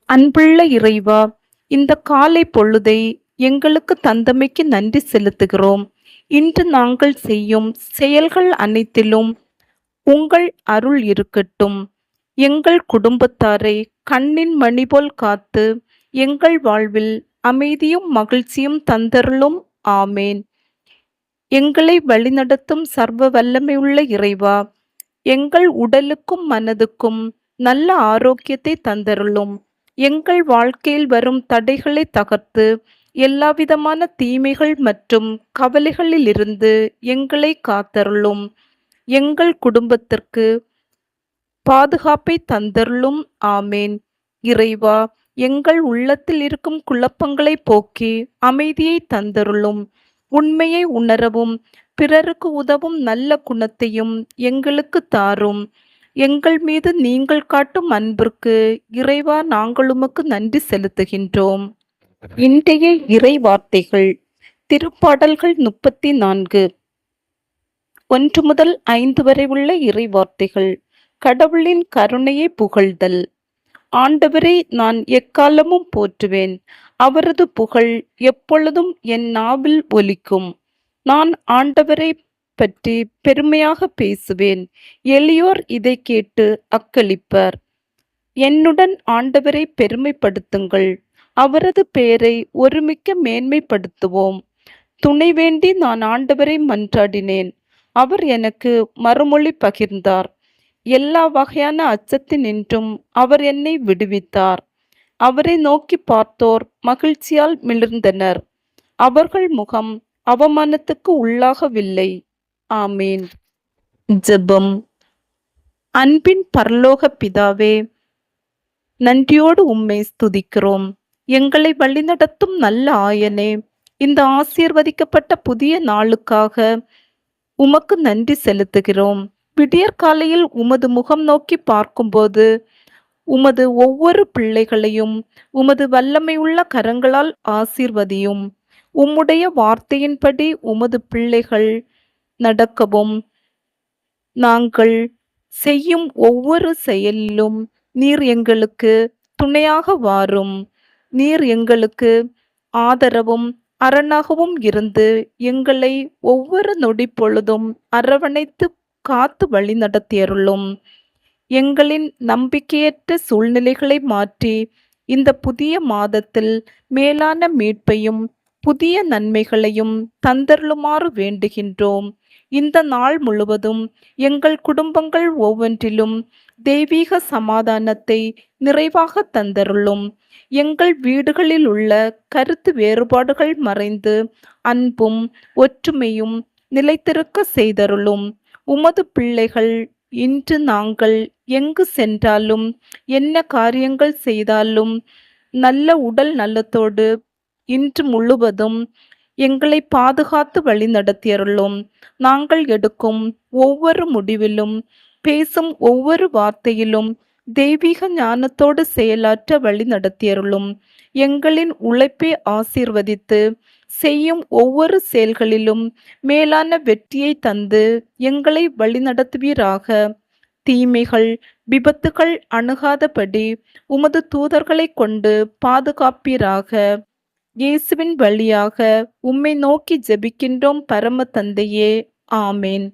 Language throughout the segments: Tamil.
அன்புள்ள இறைவா, இந்த காலை பொழுதை எங்களுக்கு தந்தமைக்கு நன்றி செலுத்துகிறோம். இன்று நாங்கள் செய்யும் செயல்கள் அனைத்திலும் உங்கள் அருள் இருக்கட்டும். எங்கள் குடும்பத்தாரை கண்ணின் மணி போல் காத்து எங்கள் வாழ்வில் அமைதியும் மகிழ்ச்சியும் தந்தருளும். ஆமேன். எங்களை வழிநடத்தும் சர்வ வல்லமையுள்ள இறைவா, எங்கள் உடலுக்கும் மனதுக்கும் நல்ல ஆரோக்கியத்தை தந்தருளும். எங்கள் வாழ்க்கையில் வரும் தடைகளை தகர்த்து எல்லாவிதமான தீமைகள் மற்றும் கவலைகளிலிருந்து எங்களை காத்தருளும். எங்கள் குடும்பத்திற்கு பாதுகாப்பை தந்தருளும். ஆமேன். இறைவா, எங்கள் உள்ளத்தில் இருக்கும் குழப்பங்களை போக்கி அமைதியை தந்தருளும். உண்மையை உணரவும் பிறருக்கு உதவும் நல்ல குணத்தையும் எங்களுக்கு தாரும். எங்கள் மீது நீங்கள் காட்டும் அன்பிற்கு இறைவா, நாங்கள் உமக்கு நன்றி செலுத்துகின்றோம். இன்றைய இறை வார்த்தைகள் திருப்பாடல்கள் 34 1 முதல் 5 வரை உள்ள இறை வார்த்தைகள். கடவுளின் கருணையை புகழ்தல். ஆண்டவரை நான் எக்காலமும் போற்றுவேன், அவரது புகழ் எப்பொழுதும் என் நாவில் ஒலிக்கும். நான் ஆண்டவரை பற்றி பெருமையாக பேசுவேன், எளியோர் இதை கேட்டு அக்களிப்பர். என்னுடன் ஆண்டவரை பெருமைப்படுத்துங்கள், அவரது பெயரை ஒருமிக்க மேன்மைப்படுத்துவோம். துணை வேண்டி நான் ஆண்டவரை மன்றாடினேன், அவர் எனக்கு மறுமொழி பகிர்ந்தார். எல்லா வகையான அச்சத்தினின்றும் அவர் என்னை விடுவித்தார். அவரை நோக்கி பார்த்தோர் மகிழ்ச்சியால் மிளிர்ந்தனர், அவர்கள் முகம் அவமானத்துக்கு உள்ளாகவில்லை. ஆமீன். ஜெபம். அன்பின் பரலோக பிதாவே, நன்றியோடு உம்மை ஸ்துதிக்கிறோம். எங்களை வழிநடத்தும் நல்ல ஆயனே, இந்த ஆசீர்வதிக்கப்பட்ட புதிய நாளுக்காக உமக்கு நன்றி செலுத்துகிறோம். விடியற்காலையில் உமது முகம் நோக்கி பார்க்கும்போது உமது ஒவ்வொரு பிள்ளைகளையும் உமது வல்லமையுள்ள கரங்களால் ஆசீர்வதியும். உம்முடைய வார்த்தையின்படி உமது பிள்ளைகள் நடக்கவும், நாங்கள் செய்யும் ஒவ்வொரு செயலிலும் நீர் எங்களுக்கு துணையாக வாரும். நீர் எங்களுக்கு ஆதரவும் அரணாகவும் இருந்து எங்களை ஒவ்வொரு நொடி பொழுதும் அரவணைத்து காத்து வழி நடத்தியருளும். எங்களின் நம்பிக்கையற்ற சூழ்நிலைகளை மாற்றி இந்த புதிய மாதத்தில் மேலான மீட்பையும் புதிய நன்மைகளையும் தந்தருளுமாறு வேண்டுகின்றோம். இந்த நாள் முழுவதும் எங்கள் குடும்பங்கள் ஒவ்வொன்றிலும் தெய்வீக சமாதானத்தை நிறைவாக தந்தருளும். எங்கள் வீடுகளில் உள்ள கருத்து வேறுபாடுகள் மறைந்து அன்பும் ஒற்றுமையும் நிலைத்திருக்க செய்தருளும். உமது பிள்ளைகள் இன்று நாங்கள் எங்கு சென்றாலும் என்ன காரியங்கள் செய்தாலும் நல்ல உடல் நலத்தோடு இன்று முழுவதும் எங்களை பாதுகாத்து வழி நடத்தியருளும். நாங்கள் எடுக்கும் ஒவ்வொரு முடிவிலும் பேசும் ஒவ்வொரு வார்த்தையிலும் தெய்வீக ஞானத்தோடு செயலாற்ற வழி நடத்தியருளும். எங்களின் உழைப்பை ஆசீர்வதித்து செய்யும் ஒவ்வொரு செயல்களிலும் மேலான வெற்றியை தந்து எங்களை வழிநடத்துவீராக. தீமைகள் விபத்துகள் அணுகாதபடி உமது தூதர்களை கொண்டு பாதுகாப்பீராக. இயேசுவின் வழியாக உம்மை நோக்கி ஜெபிக்கின்றோம் பரம தந்தையே. ஆமேன்.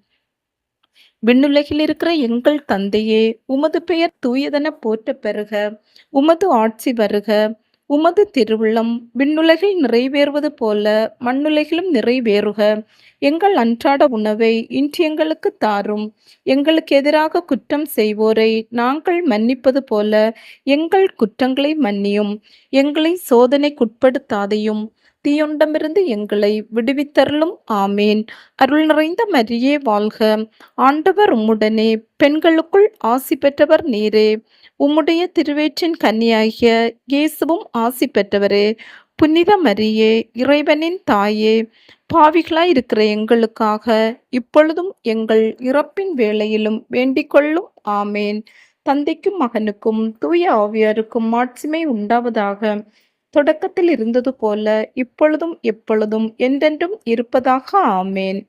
விண்ணுலகில் இருக்கிற எங்கள் தந்தையே, உமது பெயர் தூயதென போற்ற பெறுக. உமது ஆட்சி வருக. உமது திருவுள்ளம் விண்ணுலகில் நிறைவேறுவது போல மண்ணுலகிலும் நிறைவேறுக. எங்கள் அன்றாட உணவை இன்று எங்களுக்கு தாரும். எங்களுக்கு எதிராக குற்றம் செய்வோரை நாங்கள் மன்னிப்பது போல எங்கள் குற்றங்களை மன்னியும். எங்களை சோதனைக்குட்படுத்தாதையும் தீயொண்டமிருந்து எங்களை விடுவித்தருளும். ஆமேன். அருள் நிறைந்த மரியே வாழ்க. ஆண்டவர் உம்முடனே, பெண்களுக்குள் ஆசி பெற்றவர் நீரே. உம்முடைய திருவயிற்றின் கன்னியாகிய இயேசுவும் ஆசி பெற்றவரே. புனித மரியே, இறைவனின் தாயே, பாவிகளாய் இருக்கிற எங்களுக்காக இப்பொழுதும் எங்கள் இறப்பின் வேளையிலும் வேண்டிக்கொள்ளும். ஆமேன். தந்தைக்கும் மகனுக்கும் தூய ஆவியாருக்கும் மாட்சிமை உண்டாவதாக. தொடக்கத்தில் இருந்தது போல இப்பொழுதும் எப்பொழுதும் என்றென்றும் இருப்பதாக. ஆமேன்.